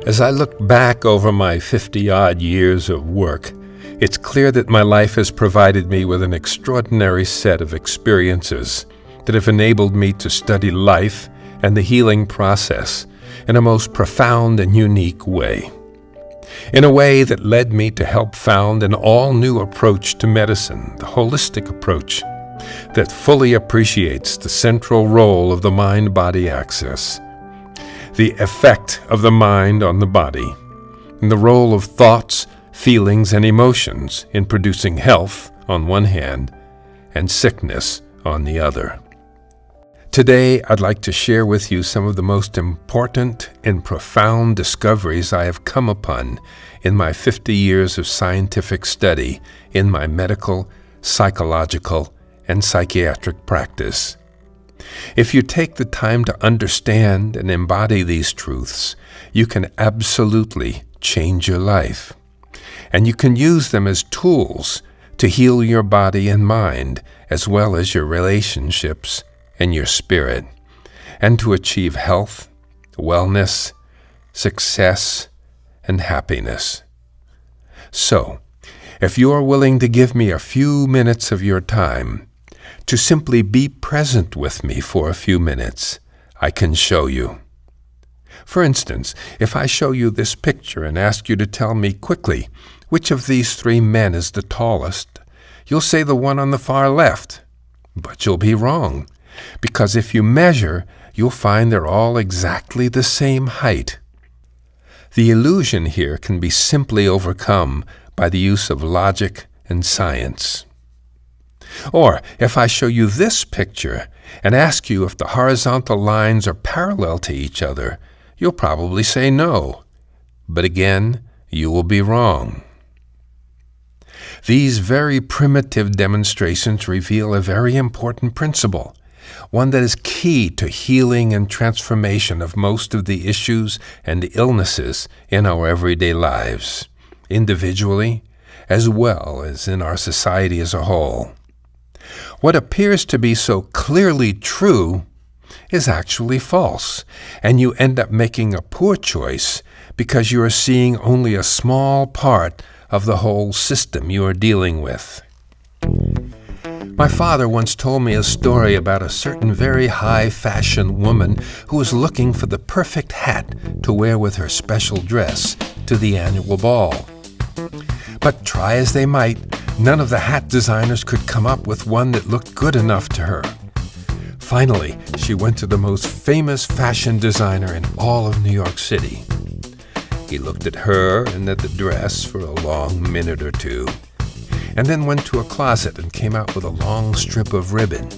As I look back over my 50-odd years of work, it's clear that my life has provided me with an extraordinary set of experiences that have enabled me to study life and the healing process in a most profound and unique way. In a way that led me to help found an all-new approach to medicine, the holistic approach, that fully appreciates the central role of the mind-body axis, the effect of the mind on the body, and the role of thoughts, feelings, and emotions in producing health on one hand and sickness on the other. Today, I'd like to share with you some of the most important and profound discoveries I have come upon in my 50 years of scientific study in my medical, psychological, and psychiatric practice. If you take the time to understand and embody these truths, you can absolutely change your life. And you can use them as tools to heal your body and mind, as well as your relationships and your spirit, and to achieve health, wellness, success, and happiness. So, if you are willing to give me a few minutes of your time, to simply be present with me for a few minutes, I can show you. For instance, if I show you this picture and ask you to tell me quickly which of these three men is the tallest, you'll say the one on the far left. But you'll be wrong, because if you measure, you'll find they're all exactly the same height. The illusion here can be simply overcome by the use of logic and science. Or if I show you this picture and ask you if the horizontal lines are parallel to each other, you'll probably say no. But again, you will be wrong. These very primitive demonstrations reveal a very important principle, one that is key to healing and transformation of most of the issues and illnesses in our everyday lives, individually as well as in our society as a whole. What appears to be so clearly true is actually false, and you end up making a poor choice because you are seeing only a small part of the whole system you are dealing with. My father once told me a story about a certain very high-fashion woman who was looking for the perfect hat to wear with her special dress to the annual ball. But try as they might, none of the hat designers could come up with one that looked good enough to her. Finally, she went to the most famous fashion designer in all of New York City. He looked at her and at the dress for a long minute or two, and then went to a closet and came out with a long strip of ribbon.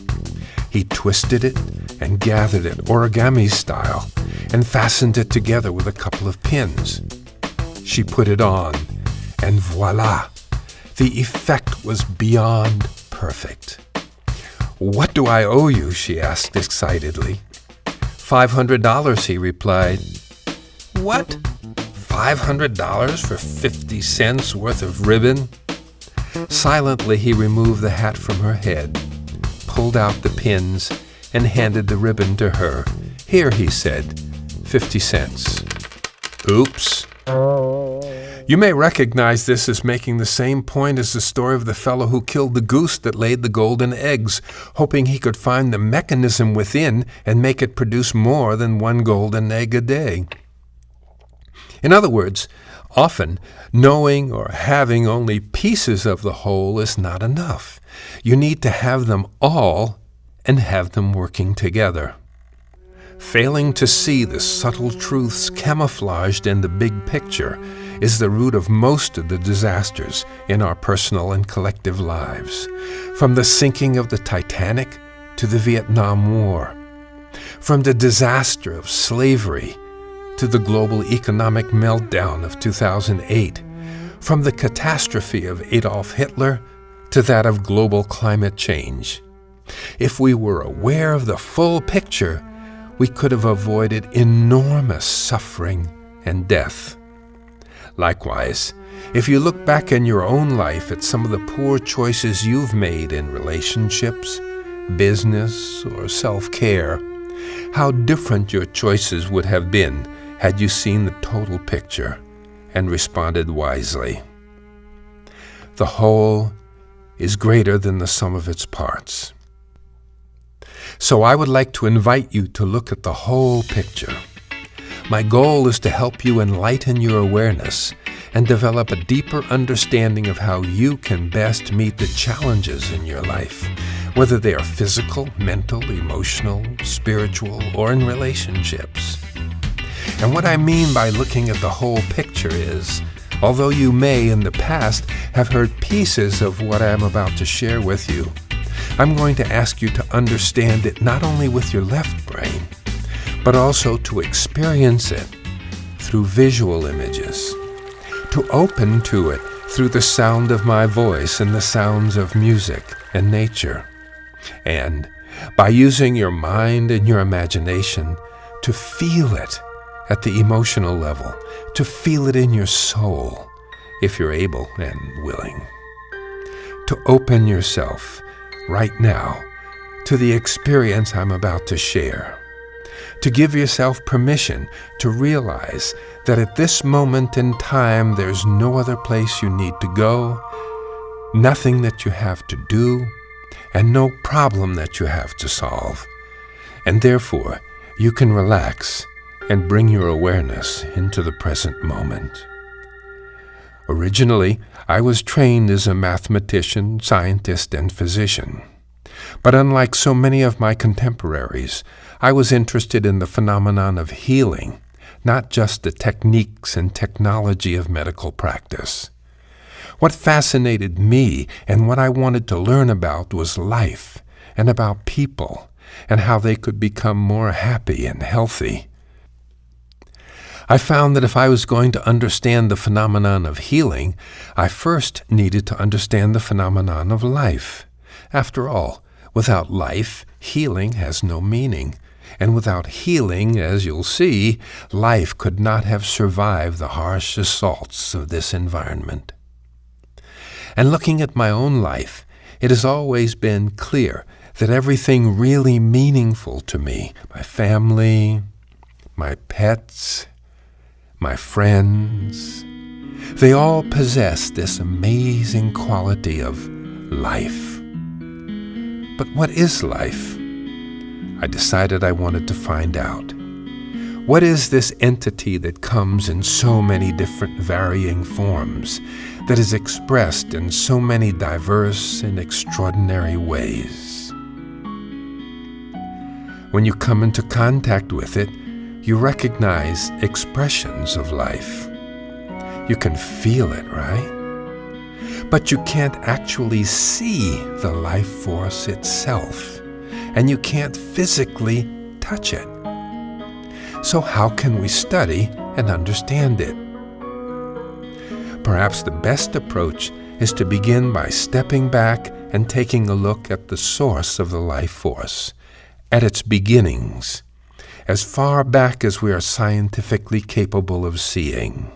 He twisted it and gathered it origami style and fastened it together with a couple of pins. She put it on, and voila! The effect was beyond perfect. "What do I owe you?" she asked excitedly. $500, he replied. "What? $500 for 50 cents worth of ribbon?" Silently, he removed the hat from her head, pulled out the pins, and handed the ribbon to her. "Here," he said, 50 cents. Oops. You may recognize this as making the same point as the story of the fellow who killed the goose that laid the golden eggs, hoping he could find the mechanism within and make it produce more than one golden egg a day. In other words, often knowing or having only pieces of the whole is not enough. You need to have them all and have them working together. Failing to see the subtle truths camouflaged in the big picture is the root of most of the disasters in our personal and collective lives, from the sinking of the Titanic to the Vietnam War, from the disaster of slavery to the global economic meltdown of 2008, from the catastrophe of Adolf Hitler to that of global climate change. If we were aware of the full picture, we could have avoided enormous suffering and death. Likewise, if you look back in your own life at some of the poor choices you've made in relationships, business, or self-care, how different your choices would have been had you seen the total picture and responded wisely. The whole is greater than the sum of its parts. So I would like to invite you to look at the whole picture. My goal is to help you enlighten your awareness and develop a deeper understanding of how you can best meet the challenges in your life, whether they are physical, mental, emotional, spiritual, or in relationships. And what I mean by looking at the whole picture is, although you may in the past have heard pieces of what I am about to share with you, I'm going to ask you to understand it not only with your left brain, but also to experience it through visual images, to open to it through the sound of my voice and the sounds of music and nature, and by using your mind and your imagination to feel it at the emotional level, to feel it in your soul, if you're able and willing. To open yourself right now to the experience I'm about to share. To give yourself permission to realize that at this moment in time there's no other place you need to go, nothing that you have to do, and no problem that you have to solve. And therefore, you can relax and bring your awareness into the present moment. Originally, I was trained as a mathematician, scientist, and physician. But unlike so many of my contemporaries, I was interested in the phenomenon of healing, not just the techniques and technology of medical practice. What fascinated me and what I wanted to learn about was life and about people and how they could become more happy and healthy. I found that if I was going to understand the phenomenon of healing, I first needed to understand the phenomenon of life. After all, without life, healing has no meaning. And without healing, as you'll see, life could not have survived the harsh assaults of this environment. And looking at my own life, it has always been clear that everything really meaningful to me, my family, my pets, my friends, they all possess this amazing quality of life. But what is life? I decided I wanted to find out. What is this entity that comes in so many different varying forms, that is expressed in so many diverse and extraordinary ways? When you come into contact with it, you recognize expressions of life. You can feel it, right? But you can't actually see the life force itself, and you can't physically touch it. So how can we study and understand it? Perhaps the best approach is to begin by stepping back and taking a look at the source of the life force, at its beginnings, as far back as we are scientifically capable of seeing.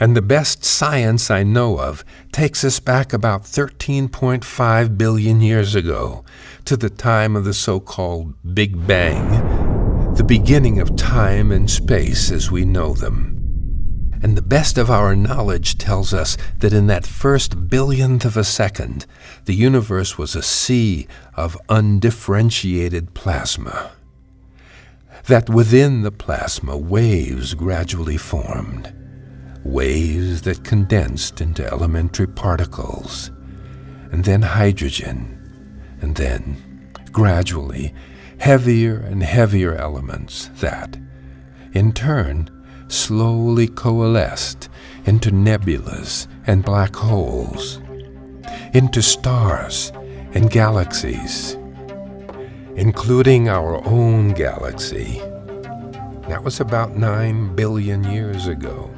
And the best science I know of takes us back about 13.5 billion years ago, to the time of the so-called Big Bang, the beginning of time and space as we know them. And the best of our knowledge tells us that in that first billionth of a second, the universe was a sea of undifferentiated plasma. That within the plasma, waves gradually formed, waves that condensed into elementary particles, and then hydrogen, and then, gradually, heavier and heavier elements that, in turn, slowly coalesced into nebulas and black holes, into stars and galaxies, including our own galaxy. That was about 9 billion years ago.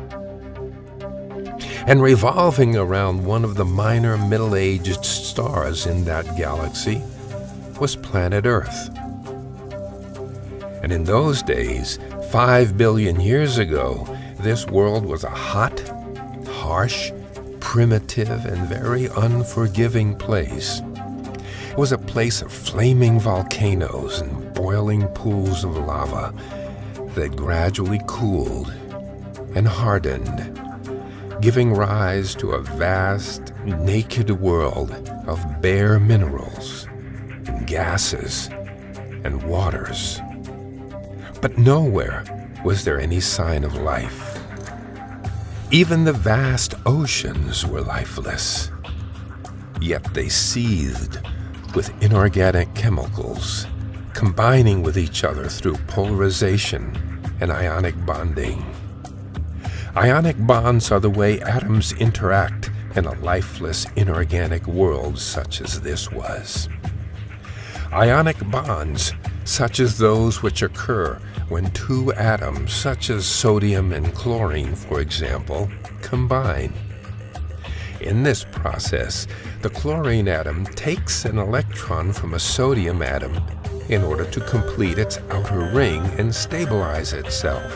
And revolving around one of the minor middle-aged stars in that galaxy was planet Earth. And in those days, 5 billion years ago, this world was a hot, harsh, primitive, and very unforgiving place. It was a place of flaming volcanoes and boiling pools of lava, that gradually cooled and hardened, giving rise to a vast, naked world of bare minerals, and gases, and waters. But nowhere was there any sign of life. Even the vast oceans were lifeless, yet they seethed with inorganic chemicals, combining with each other through polarization and ionic bonding. Ionic bonds are the way atoms interact in a lifeless, inorganic world such as this was. Ionic bonds, such as those which occur when two atoms, such as sodium and chlorine, for example, combine. In this process, the chlorine atom takes an electron from a sodium atom in order to complete its outer ring and stabilize itself.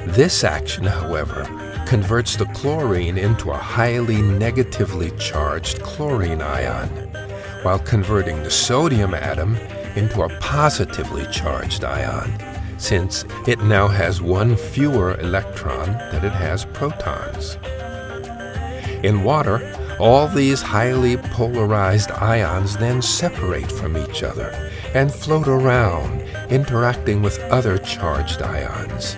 This action, however, converts the chlorine into a highly negatively charged chlorine ion, while converting the sodium atom into a positively charged ion, since it now has one fewer electron than it has protons. In water, all these highly polarized ions then separate from each other and float around, interacting with other charged ions,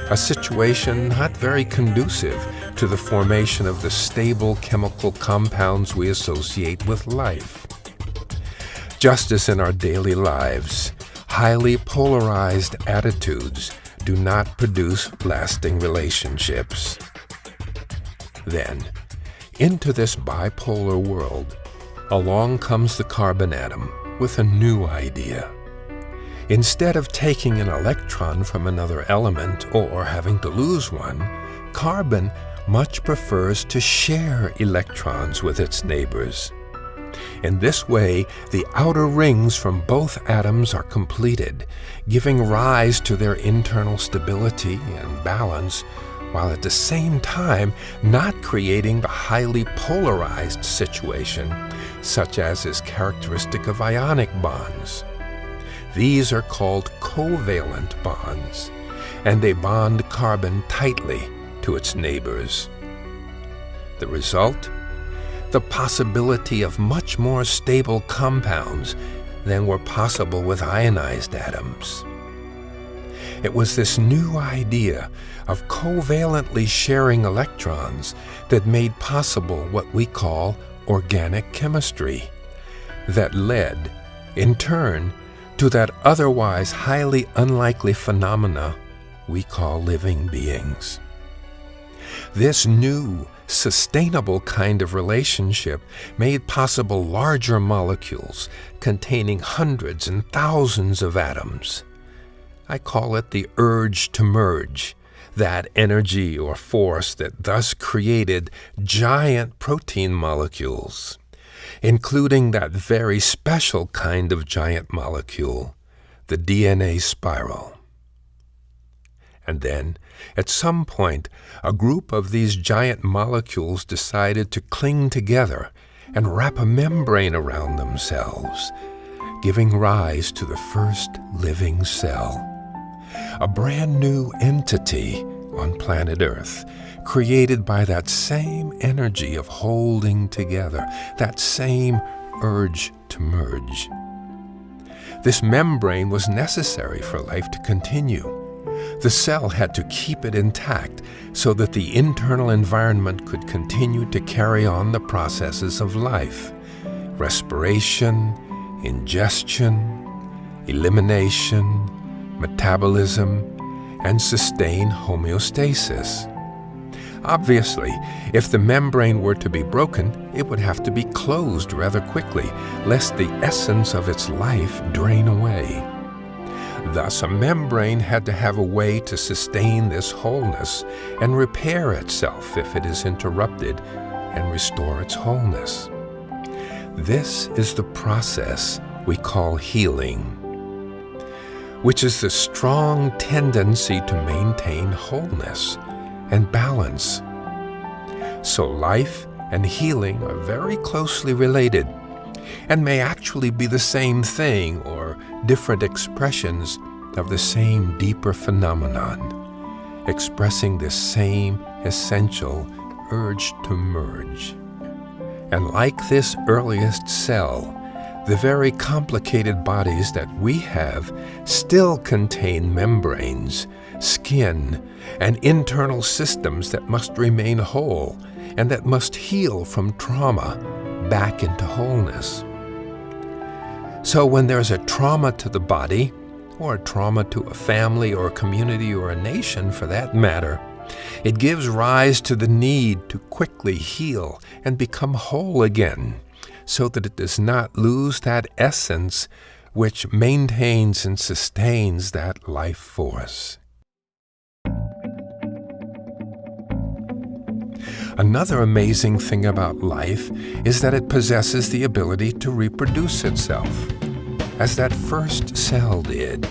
a situation not very conducive to the formation of the stable chemical compounds we associate with life. Just as in our daily lives, highly polarized attitudes do not produce lasting relationships. Then, into this bipolar world, along comes the carbon atom with a new idea. Instead of taking an electron from another element or having to lose one, carbon much prefers to share electrons with its neighbors. In this way, the outer rings from both atoms are completed, giving rise to their internal stability and balance, while at the same time not creating the highly polarized situation, such as is characteristic of ionic bonds. These are called covalent bonds, and they bond carbon tightly to its neighbors. The result? The possibility of much more stable compounds than were possible with ionized atoms. It was this new idea of covalently sharing electrons that made possible what we call organic chemistry, that led, in turn, to that otherwise highly unlikely phenomena we call living beings. This new, sustainable kind of relationship made possible larger molecules containing hundreds and thousands of atoms. I call it the urge to merge, that energy or force that thus created giant protein molecules, including that very special kind of giant molecule, the DNA spiral. And then, at some point, a group of these giant molecules decided to cling together and wrap a membrane around themselves, giving rise to the first living cell, a brand new entity on planet Earth, created by that same energy of holding together, that same urge to merge. This membrane was necessary for life to continue. The cell had to keep it intact so that the internal environment could continue to carry on the processes of life: respiration, ingestion, elimination, metabolism, and sustain homeostasis. Obviously, if the membrane were to be broken, it would have to be closed rather quickly, lest the essence of its life drain away. Thus, a membrane had to have a way to sustain this wholeness and repair itself if it is interrupted and restore its wholeness. This is the process we call healing, which is the strong tendency to maintain wholeness and balance. So life and healing are very closely related and may actually be the same thing or different expressions of the same deeper phenomenon, expressing the same essential urge to merge. And like this earliest cell, the very complicated bodies that we have still contain membranes, skin, and internal systems that must remain whole and that must heal from trauma back into wholeness. So when there's a trauma to the body, or a trauma to a family or a community or a nation for that matter, it gives rise to the need to quickly heal and become whole again, so that it does not lose that essence which maintains and sustains that life force. Another amazing thing about life is that it possesses the ability to reproduce itself, as that first cell did.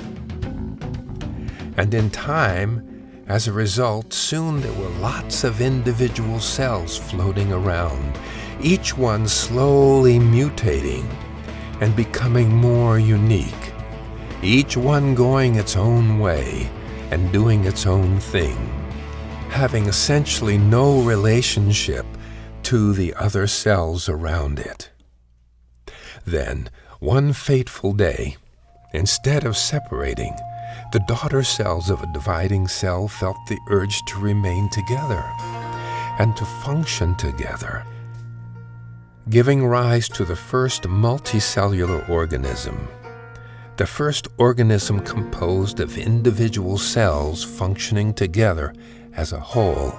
And in time, as a result, soon there were lots of individual cells floating around, each one slowly mutating and becoming more unique, each one going its own way and doing its own thing, having essentially no relationship to the other cells around it. Then, one fateful day, instead of separating, the daughter cells of a dividing cell felt the urge to remain together and to function together, giving rise to the first multicellular organism, the first organism composed of individual cells functioning together as a whole.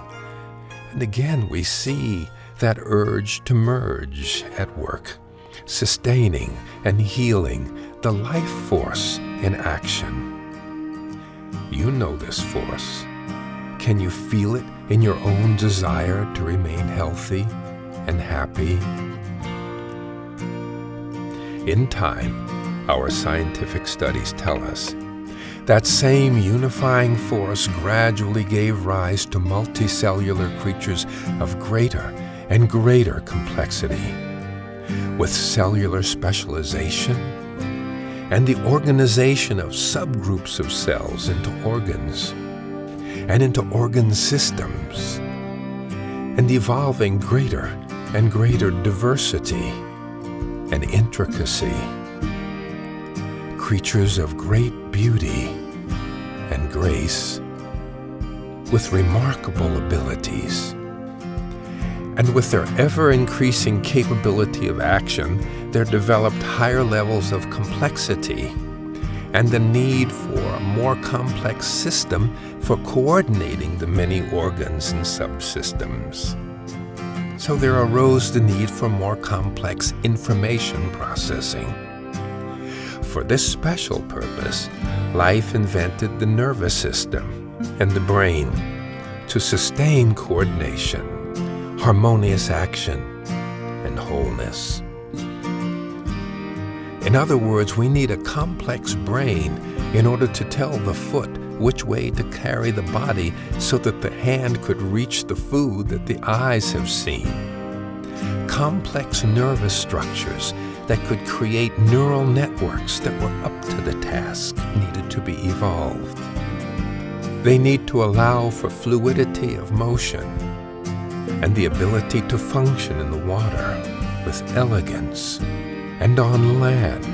And again, we see that urge to merge at work, sustaining and healing the life force in action. You know this force. Can you feel it in your own desire to remain healthy and happy? In time, our scientific studies tell us that same unifying force gradually gave rise to multicellular creatures of greater and greater complexity, with cellular specialization and the organization of subgroups of cells into organs and into organ systems, and evolving greater and greater diversity and intricacy, creatures of great beauty and grace, with remarkable abilities. And with their ever-increasing capability of action, there developed higher levels of complexity and the need for a more complex system for coordinating the many organs and subsystems. So there arose the need for more complex information processing. For this special purpose, life invented the nervous system and the brain to sustain coordination, harmonious action, and wholeness. In other words, we need a complex brain in order to tell the foot which way to carry the body so that the hand could reach the food that the eyes have seen. Complex nervous structures that could create neural networks that were up to the task needed to be evolved. They need to allow for fluidity of motion and the ability to function in the water with elegance and on land,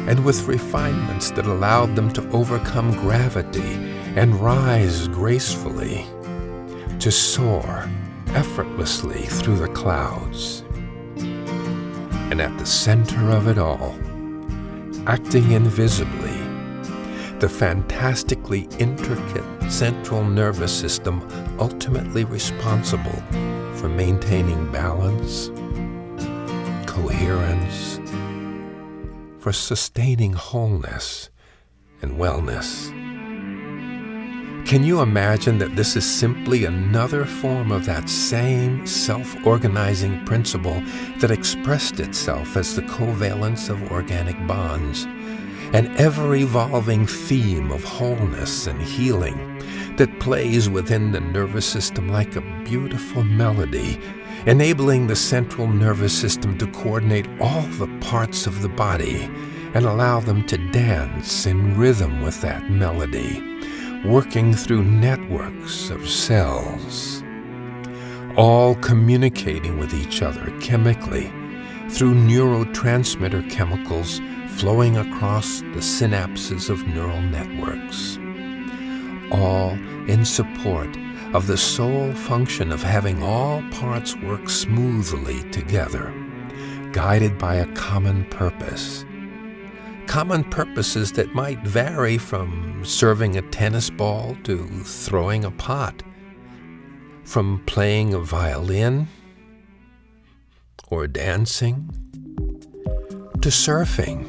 and with refinements that allowed them to overcome gravity and rise gracefully, to soar effortlessly through the clouds. And at the center of it all, acting invisibly, the fantastically intricate central nervous system ultimately responsible for maintaining balance, coherence, for sustaining wholeness and wellness. Can you imagine that this is simply another form of that same self-organizing principle that expressed itself as the covalence of organic bonds, an ever-evolving theme of wholeness and healing that plays within the nervous system like a beautiful melody, enabling the central nervous system to coordinate all the parts of the body and allow them to dance in rhythm with that melody, working through networks of cells, all communicating with each other chemically through neurotransmitter chemicals flowing across the synapses of neural networks, all in support of the sole function of having all parts work smoothly together, guided by a common purpose. Common purposes that might vary from serving a tennis ball to throwing a pot, from playing a violin or dancing to surfing,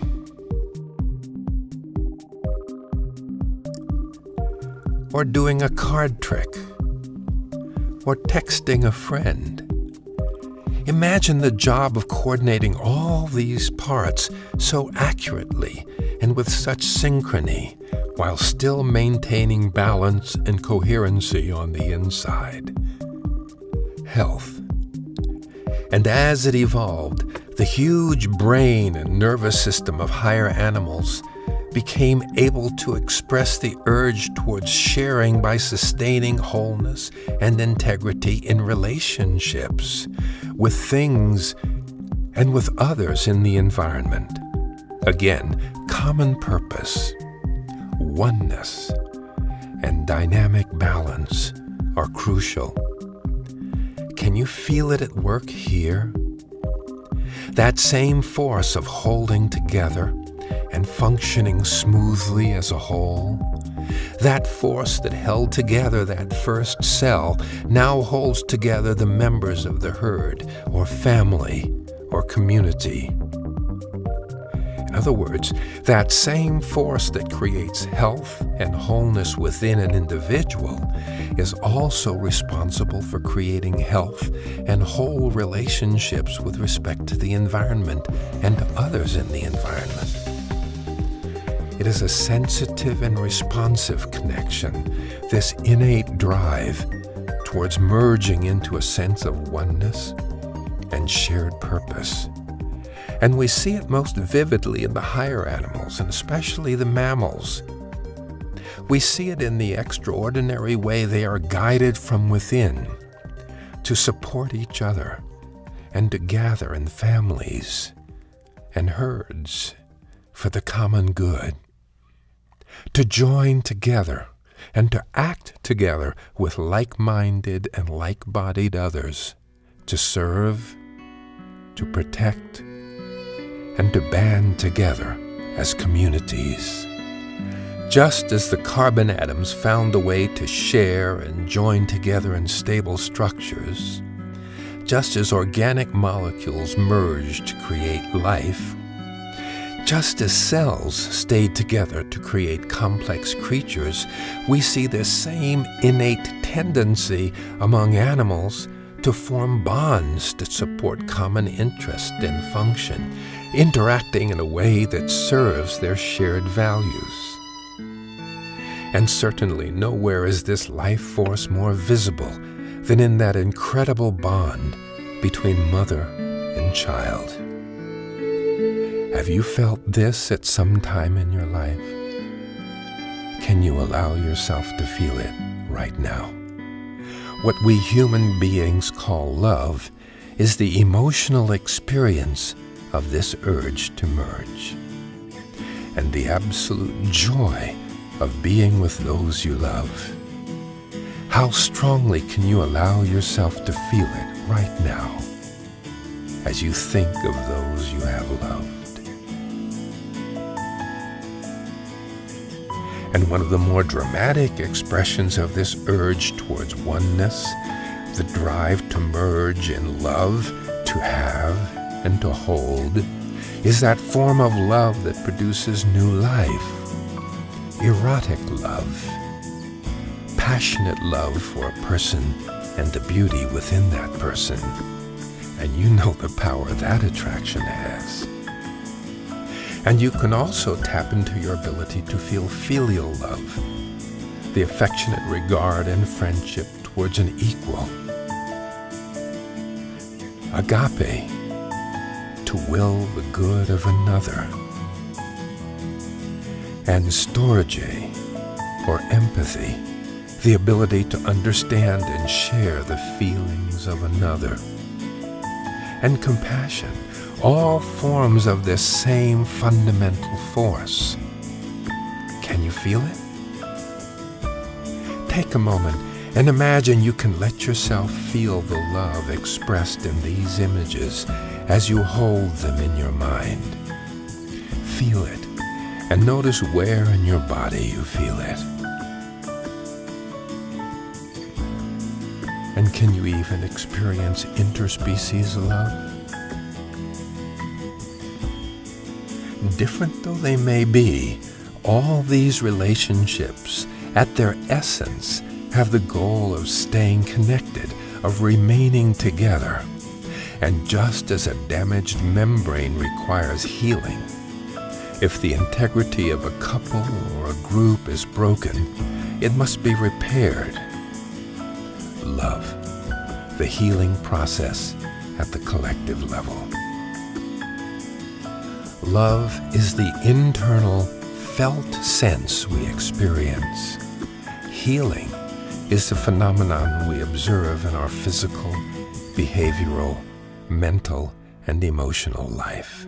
or doing a card trick, or texting a friend. Imagine the job of coordinating all these parts so accurately and with such synchrony, while still maintaining balance and coherency on the inside. Health. And as it evolved, the huge brain and nervous system of higher animals became able to express the urge towards sharing by sustaining wholeness and integrity in relationships with things and with others in the environment. Again, common purpose, oneness, and dynamic balance are crucial. Can you feel it at work here? That same force of holding together and functioning smoothly as a whole, that force that held together that first cell now holds together the members of the herd or family or community. In other words, that same force that creates health and wholeness within an individual is also responsible for creating health and whole relationships with respect to the environment and others in the environment. It is a sensitive and responsive connection, this innate drive towards merging into a sense of oneness and shared purpose. And we see it most vividly in the higher animals, and especially the mammals. We see it in the extraordinary way they are guided from within to support each other and to gather in families and herds for the common good, to join together and to act together with like-minded and like-bodied others, to serve, to protect, and to band together as communities. Just as the carbon atoms found a way to share and join together in stable structures, just as organic molecules merged to create life, just as cells stayed together to create complex creatures, we see this same innate tendency among animals to form bonds that support common interest and function, interacting in a way that serves their shared values. And certainly nowhere is this life force more visible than in that incredible bond between mother and child. Have you felt this at some time in your life? Can you allow yourself to feel it right now? What we human beings call love is the emotional experience of this urge to merge, and the absolute joy of being with those you love. How strongly can you allow yourself to feel it right now as you think of those you have loved? And one of the more dramatic expressions of this urge towards oneness, the drive to merge in love, to have and to hold, is that form of love that produces new life. Erotic love, passionate love for a person and the beauty within that person. And you know the power that attraction has. And you can also tap into your ability to feel filial love, the affectionate regard and friendship towards an equal. Agape, to will the good of another. and storge, or empathy, the ability to understand and share the feelings of another, and compassion, all forms of this same fundamental force. Can you feel it? Take a moment and imagine you can let yourself feel the love expressed in these images as you hold them in your mind. Feel it, and notice where in your body you feel it. And can you even experience interspecies love? Different though they may be, all these relationships, at their essence, have the goal of staying connected, of remaining together. And just as a damaged membrane requires healing, if the integrity of a couple or a group is broken, it must be repaired. Love, the healing process at the collective level. Love is the internal, felt sense we experience. Healing is the phenomenon we observe in our physical, behavioral, mental, and emotional life.